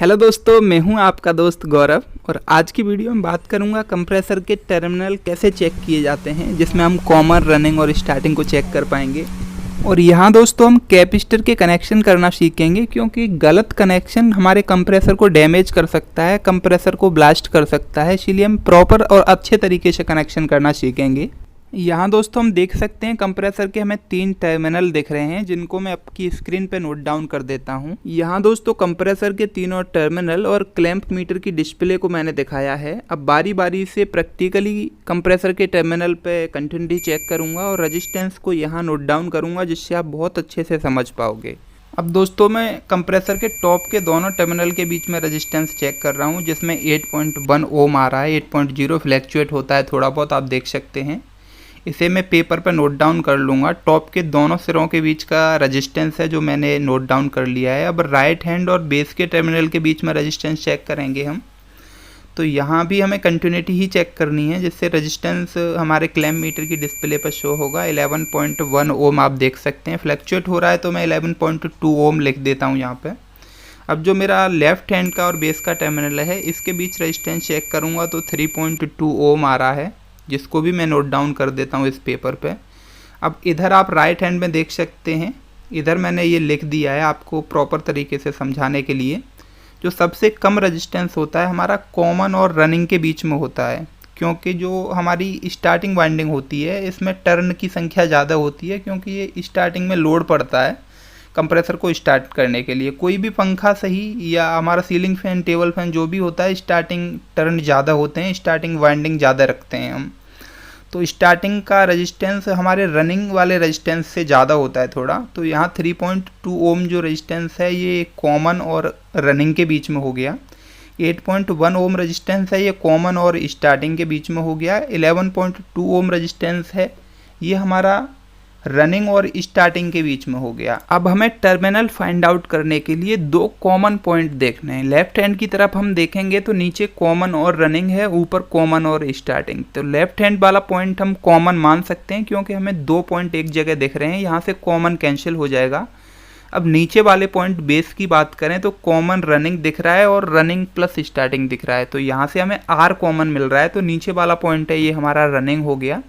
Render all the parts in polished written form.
Hello दोस्तों, मैं हूं आपका दोस्त गौरव और आज की वीडियो में बात करूंगा कंप्रेसर के टर्मिनल कैसे चेक किए जाते हैं, जिसमें हम कॉमन, रनिंग और स्टार्टिंग को चेक कर पाएंगे। और यहाँ दोस्तों हम कैपेसिटर के कनेक्शन करना सीखेंगे, क्योंकि गलत कनेक्शन हमारे कंप्रेसर को डैमेज कर सकता है, कंप्रेसर को ब्लास्ट कर सकता है। इसीलिए हम प्रॉपर और अच्छे तरीके से कनेक्शन करना सीखेंगे। यहाँ दोस्तों हम देख सकते हैं कंप्रेसर के हमें 3 टर्मिनल दिख रहे हैं, जिनको मैं आपकी स्क्रीन पे नोट डाउन कर देता हूँ। यहाँ दोस्तों कंप्रेसर के तीनों टर्मिनल और क्लैंप मीटर की डिस्प्ले को मैंने दिखाया है। अब बारी बारी से प्रैक्टिकली कंप्रेसर के टर्मिनल पे कंटिन्यूटी चेक करूँगा और रजिस्टेंस को यहाँ नोट डाउन करूँगा, जिससे आप बहुत अच्छे से समझ पाओगे। अब दोस्तों मैं कंप्रेसर के टॉप के दोनों टर्मिनल के बीच में रेजिस्टेंस चेक कर रहा हूँ, जिसमें 8.1 ओम आ रहा है। 8.0 फ्लैक्चुएट होता है थोड़ा बहुत, आप देख सकते हैं। इसे मैं पेपर पर नोट डाउन कर लूँगा। टॉप के दोनों सिरों के बीच का रेजिस्टेंस है जो मैंने नोट डाउन कर लिया है। अब राइट हैंड और बेस के टर्मिनल के बीच में रेजिस्टेंस चेक करेंगे हम। तो यहाँ भी हमें कंटिन्यूटी ही चेक करनी है, जिससे रेजिस्टेंस हमारे क्लैंप मीटर की डिस्प्ले पर शो होगा। 11.1 ओम आप देख सकते हैं। फ्लैक्चुएट हो रहा है तो मैं 11.2 ओम लिख देता हूँ यहाँ पे। अब जो मेरा लेफ्ट हैंड का और बेस का टर्मिनल है, इसके बीच रेजिस्टेंस चेक करूँगा तो 3.2 ओम आ रहा है, जिसको भी मैं नोट डाउन कर देता हूँ इस पेपर पे। अब इधर आप राइट हैंड में देख सकते हैं, इधर मैंने ये लिख दिया है आपको प्रॉपर तरीके से समझाने के लिए। जो सबसे कम रेजिस्टेंस होता है हमारा कॉमन और रनिंग के बीच में होता है, क्योंकि जो हमारी स्टार्टिंग वाइंडिंग होती है इसमें टर्न की संख्या ज़्यादा होती है, क्योंकि ये स्टार्टिंग में लोड पड़ता है कंप्रेसर को स्टार्ट करने के लिए। कोई भी पंखा सही या हमारा सीलिंग फैन, टेबल फैन जो भी होता है, स्टार्टिंग टर्न ज़्यादा होते हैं, स्टार्टिंग वाइंडिंग ज़्यादा रखते हैं हम। तो स्टार्टिंग का रेजिस्टेंस हमारे रनिंग वाले रेजिस्टेंस से ज़्यादा होता है थोड़ा। तो यहाँ 3.2 ओम जो रेजिस्टेंस है ये कॉमन और रनिंग के बीच में हो गया। 8.1 ओम रेजिस्टेंस है ये कॉमन और स्टार्टिंग के बीच में हो गया। 11.2 ओम रेजिस्टेंस है ये हमारा रनिंग और स्टार्टिंग के बीच में हो गया। अब हमें टर्मिनल फाइंड आउट करने के लिए 2 कॉमन पॉइंट देखने हैं। लेफ्ट हैंड की तरफ हम देखेंगे तो नीचे कॉमन और रनिंग है, ऊपर कॉमन और स्टार्टिंग। तो लेफ्ट हैंड वाला पॉइंट हम कॉमन मान सकते हैं, क्योंकि हमें 2 पॉइंट एक जगह दिख रहे हैं, यहाँ से कॉमन कैंसिल हो जाएगा। अब नीचे वाले पॉइंट बेस की बात करें तो कॉमन रनिंग दिख रहा है और रनिंग प्लस स्टार्टिंग दिख रहा है। तो यहाँ से हमें आर कॉमन मिल रहा है, तो नीचे वाला पॉइंट है ये हमारा रनिंग हो गया।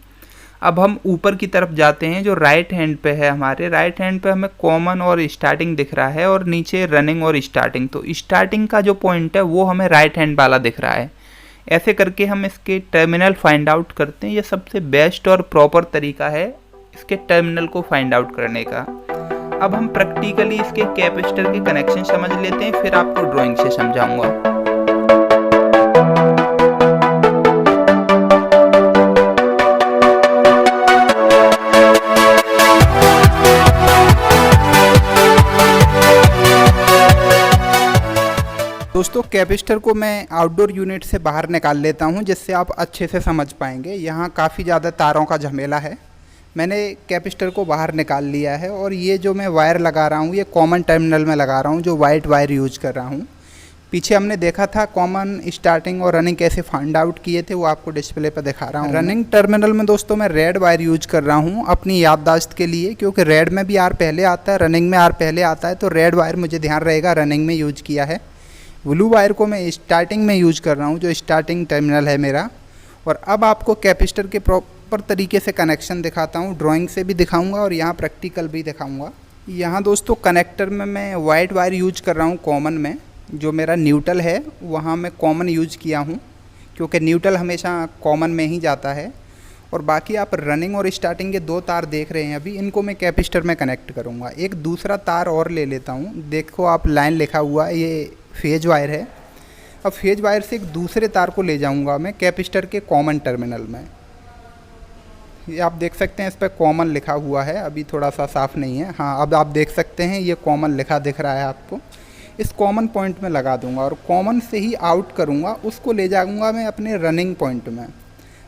अब हम ऊपर की तरफ जाते हैं, जो राइट हैंड पे है हमारे राइट हैंड पे हमें कॉमन और स्टार्टिंग दिख रहा है और नीचे रनिंग और स्टार्टिंग। तो स्टार्टिंग का जो पॉइंट है वो हमें राइट हैंड वाला दिख रहा है। ऐसे करके हम इसके टर्मिनल फाइंड आउट करते हैं। ये सबसे बेस्ट और प्रॉपर तरीका है इसके टर्मिनल को फाइंड आउट करने का। अब हम प्रैक्टिकली इसके कैपेसिटर के कनेक्शन समझ लेते हैं, फिर आपको ड्राइंग से समझाऊंगा। दोस्तों कैपेसिटर को मैं आउटडोर यूनिट से बाहर निकाल लेता हूं, जिससे आप अच्छे से समझ पाएंगे। यहाँ काफ़ी ज़्यादा तारों का झमेला है। मैंने कैपेसिटर को बाहर निकाल लिया है और ये जो मैं वायर लगा रहा हूँ ये कॉमन टर्मिनल में लगा रहा हूँ, जो वाइट वायर यूज कर रहा हूँ। पीछे हमने देखा था कॉमन, स्टार्टिंग और रनिंग कैसे फाइंड आउट किए थे, वो आपको डिस्प्ले पर दिखा रहा हूँ। रनिंग टर्मिनल में दोस्तों मैं रेड वायर यूज कर रहा हूँ अपनी याददाश्त के लिए, क्योंकि रेड में भी आर पहले आता है, रनिंग में आर पहले आता है, तो रेड वायर मुझे ध्यान रहेगा रनिंग में यूज किया है। ब्लू वायर को मैं स्टार्टिंग में यूज कर रहा हूँ, जो स्टार्टिंग टर्मिनल है मेरा। और अब आपको कैपेसिटर के प्रॉपर तरीके से कनेक्शन दिखाता हूँ, ड्राइंग से भी दिखाऊंगा और यहाँ प्रैक्टिकल भी दिखाऊंगा। यहाँ दोस्तों कनेक्टर में मैं वाइट वायर यूज कर रहा हूँ कॉमन में। जो मेरा न्यूट्रल है वहाँ मैं कॉमन यूज किया हूँ, क्योंकि न्यूट्रल हमेशा कॉमन में ही जाता है। और बाकी आप रनिंग और स्टार्टिंग के 2 तार देख रहे हैं, अभी इनको मैं कैपेसिटर में कनेक्ट करूँगा। एक दूसरा तार और ले लेता हूँ, देखो आप लाइन लिखा हुआ है, ये फेज वायर है। अब फेज वायर से एक दूसरे तार को ले जाऊंगा मैं कैपेसिटर के कॉमन टर्मिनल में। ये आप देख सकते हैं इस पर कॉमन लिखा हुआ है, अभी थोड़ा सा साफ़ नहीं है। हाँ अब आप देख सकते हैं ये कॉमन लिखा दिख रहा है आपको। इस कॉमन पॉइंट में लगा दूंगा और कॉमन से ही आउट करूंगा, उसको ले जाऊंगा मैं अपने रनिंग पॉइंट में।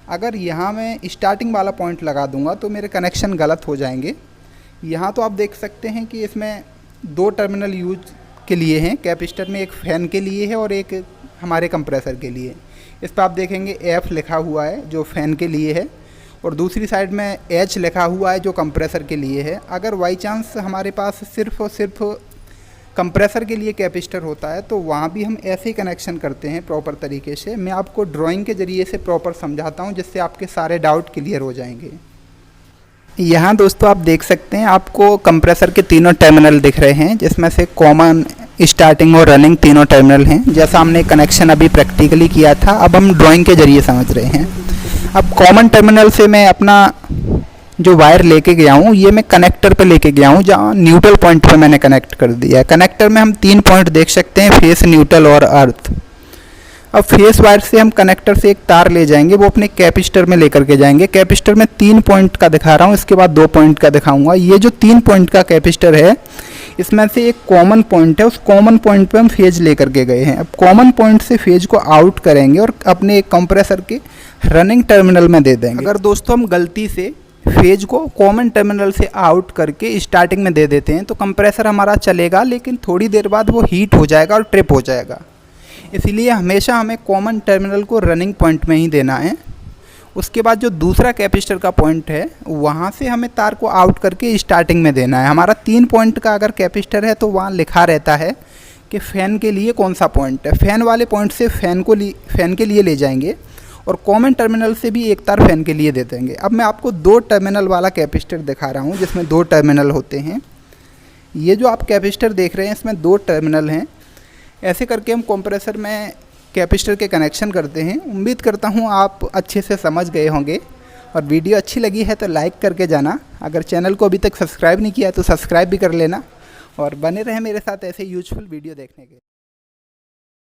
अगर यहाँ मैं स्टार्टिंग वाला पॉइंट लगा दूंगा तो मेरे कनेक्शन गलत हो जाएंगे। यहाँ तो आप देख सकते हैं कि इसमें 2 टर्मिनल यूज के लिए हैं कैपेसिटर में, एक फ़ैन के लिए है और एक हमारे कंप्रेसर के लिए। इस पर आप देखेंगे एफ लिखा हुआ है जो फ़ैन के लिए है, और दूसरी साइड में एच लिखा हुआ है जो कंप्रेसर के लिए है। अगर बाई चांस हमारे पास सिर्फ और सिर्फ कंप्रेसर के लिए कैपेसिटर होता है, तो वहाँ भी हम ऐसे ही कनेक्शन करते हैं प्रॉपर तरीके से। मैं आपको ड्राइंग के ज़रिए से प्रॉपर समझाता हूँ, जिससे आपके सारे डाउट क्लियर हो जाएंगे। यहाँ दोस्तों आप देख सकते हैं, आपको कंप्रेसर के तीनों टर्मिनल दिख रहे हैं, जिसमें से कॉमन, स्टार्टिंग और रनिंग तीनों टर्मिनल हैं। जैसा हमने कनेक्शन अभी प्रैक्टिकली किया था, अब हम ड्राइंग के ज़रिए समझ रहे हैं। अब कॉमन टर्मिनल से मैं अपना जो वायर लेके गया हूँ, ये मैं कनेक्टर पे लेके गया हूँ, जहाँ न्यूट्रल पॉइंट पे मैंने कनेक्ट कर दिया है। कनेक्टर में हम 3 पॉइंट देख सकते हैं, फेस, न्यूट्रल और अर्थ। अब फेस वायर से हम कनेक्टर से एक तार ले जाएंगे, वो अपने कैपेसिटर में लेकर के जाएंगे। कैपेसिटर में 3 पॉइंट का दिखा रहा हूँ, इसके बाद 2 पॉइंट का दिखाऊंगा। ये जो 3 पॉइंट का कैपेसिटर है, इसमें से एक कॉमन पॉइंट है, उस कॉमन पॉइंट पे हम फेज लेकर के गए हैं। अब कॉमन पॉइंट से फेज को आउट करेंगे और अपने कंप्रेसर के रनिंग टर्मिनल में दे देंगे। अगर दोस्तों हम गलती से फेज को कॉमन टर्मिनल से आउट करके स्टार्टिंग में दे देते हैं, तो कंप्रेसर हमारा चलेगा, लेकिन थोड़ी देर बाद वो हीट हो जाएगा और ट्रिप हो जाएगा। इसलिए हमेशा हमें कॉमन टर्मिनल को रनिंग पॉइंट में ही देना है। उसके बाद जो दूसरा कैपेसिटर का पॉइंट है, वहाँ से हमें तार को आउट करके स्टार्टिंग में देना है। हमारा 3 पॉइंट का अगर कैपेसिटर है, तो वहाँ लिखा रहता है कि फ़ैन के लिए कौन सा पॉइंट है। फ़ैन वाले पॉइंट से फ़ैन के लिए ले जाएंगे, और कॉमन टर्मिनल से भी एक तार फ़ैन के लिए दे देंगे। अब मैं आपको 2 टर्मिनल वाला कैपेसिटर दिखा रहा हूँ, जिसमें 2 टर्मिनल होते हैं। ये जो आप कैपेसिटर देख रहे हैं, इसमें 2 टर्मिनल हैं। ऐसे करके हम कंप्रेसर में कैपेसिटर के कनेक्शन करते हैं। उम्मीद करता हूँ आप अच्छे से समझ गए होंगे, और वीडियो अच्छी लगी है तो लाइक करके जाना। अगर चैनल को अभी तक सब्सक्राइब नहीं किया तो सब्सक्राइब भी कर लेना, और बने रहे मेरे साथ ऐसे यूजफुल वीडियो देखने के।